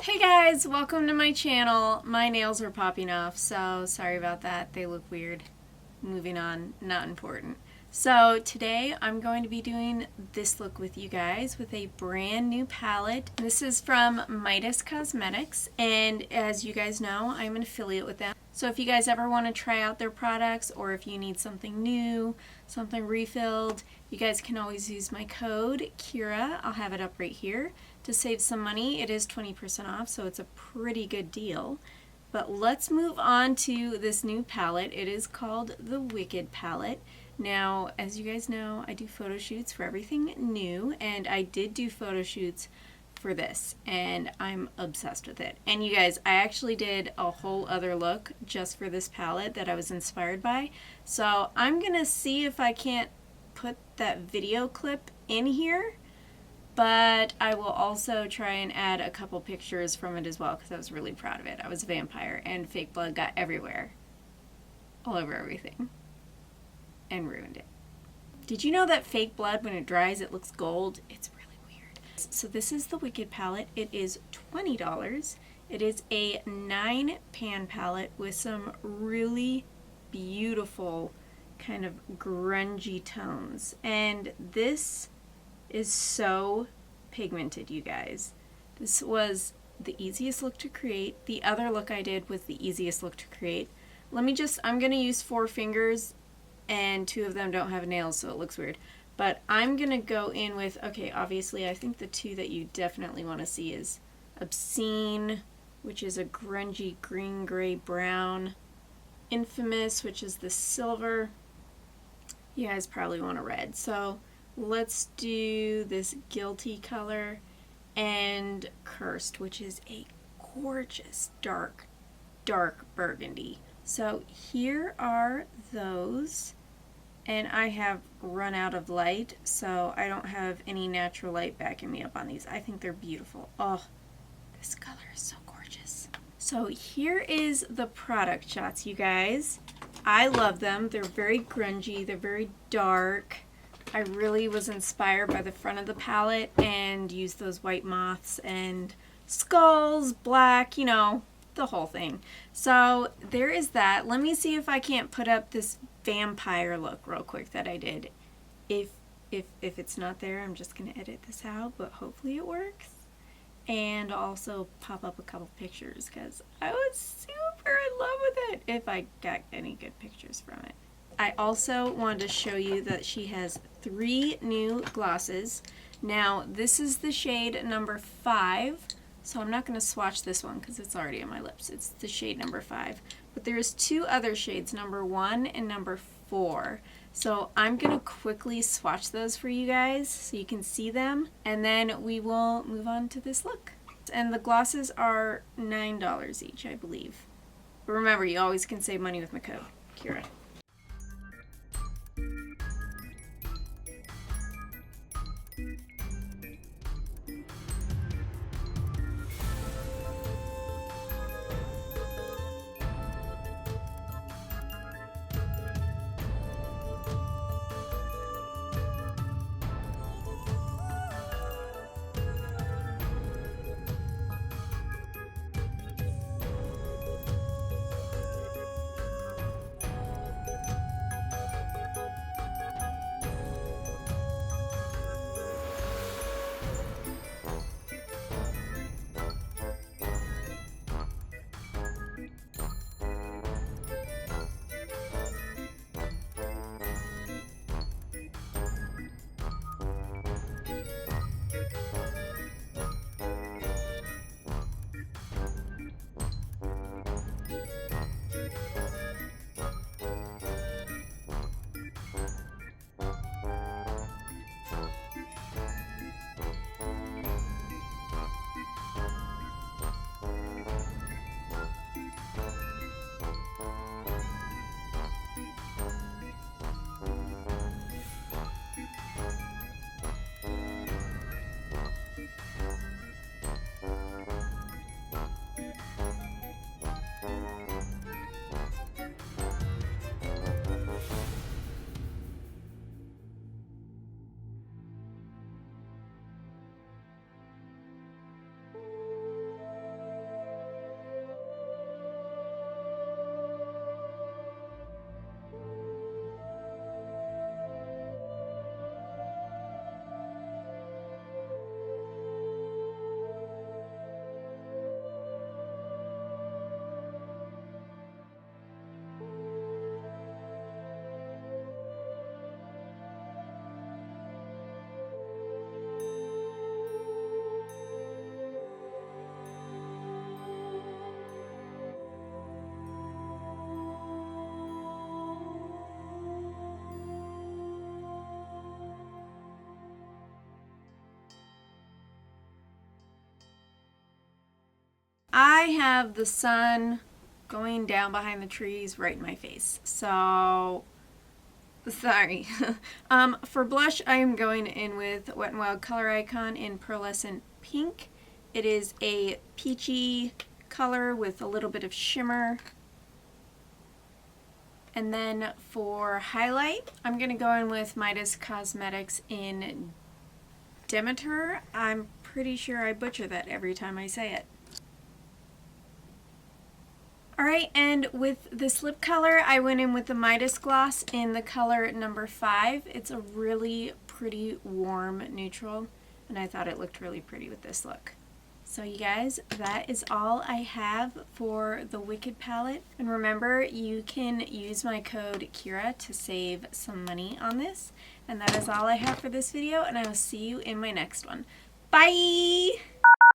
Hey guys, welcome to my channel. My nails are popping off, so sorry about that. They look weird. Moving on, not important. So today I'm going to be doing this look with you guys with a brand new palette. This is from Midas Cosmetics, and as you guys know, I'm an affiliate with them. So if you guys ever want to try out their products, or if you need something new, something refilled, you guys can always use my code Keara. I'll have it up right here to save some money. It is 20% off, so it's a pretty good deal. But let's move on to this new palette. It is called the Wicked palette. Now, as you guys know, I do photo shoots for everything new, and I did do photo shoots for this, and I'm obsessed with it. And you guys, I actually did a whole other look just for this palette that I was inspired by. So I'm gonna see if I can't put that video clip in here, but I will also try and add a couple pictures from it as well, because I was really proud of it. I was a vampire, and fake blood got everywhere, all over everything, and ruined it. Did you know that fake blood, when it dries, it looks gold? It's really weird. So this is the Wicked palette. It is $20. It is a 9-pan palette with some really beautiful kind of grungy tones. And this is so pigmented, you guys. This was the easiest look to create. The other look I did was the easiest look to create. I'm gonna use 4 fingers, and 2 of them don't have nails, so it looks weird. But I'm gonna go in with, okay, obviously I think the 2 that you definitely want to see is Obscene, which is a grungy green, gray, brown. Infamous, which is the silver. You guys probably want a red, so let's do this Guilty color, and Cursed, which is a gorgeous dark burgundy. So here are those, and I have run out of light, so I don't have any natural light backing me up on these. I think they're beautiful. Oh, this color is so gorgeous. So here is the product shots, you guys. I love them. They're very grungy, they're very dark. I really was inspired by the front of the palette and used those white moths and skulls, black, you know, the whole thing. So there is that. Let me see if I can't put up this vampire look real quick that I did. If it's not there, I'm just gonna edit this out, but hopefully it works. And also pop up a couple pictures, because I was super in love with it, if I got any good pictures from it. I also wanted to show you that she has 3 new glosses. Now this is the shade number 5, so I'm not going to swatch this one because it's already on my lips. It's the shade number 5, but there's 2 other shades, number 1 and number 4. So I'm going to quickly swatch those for you guys so you can see them, and then we will move on to this look. And the glosses are $9 each, I believe. But remember, you always can save money with my code, Keara. I have the sun going down behind the trees right in my face. So, sorry. For blush, I am going in with Wet n Wild Color Icon in Pearlescent Pink. It is a peachy color with a little bit of shimmer. And then for highlight, I'm going to go in with Midas Cosmetics in Demeter. I'm pretty sure I butcher that every time I say it. Alright, and with this lip color, I went in with the Midas Gloss in the color number 5. It's a really pretty warm neutral, and I thought it looked really pretty with this look. So you guys, that is all I have for the Wicked palette. And remember, you can use my code Keara to save some money on this. And that is all I have for this video, and I will see you in my next one. Bye!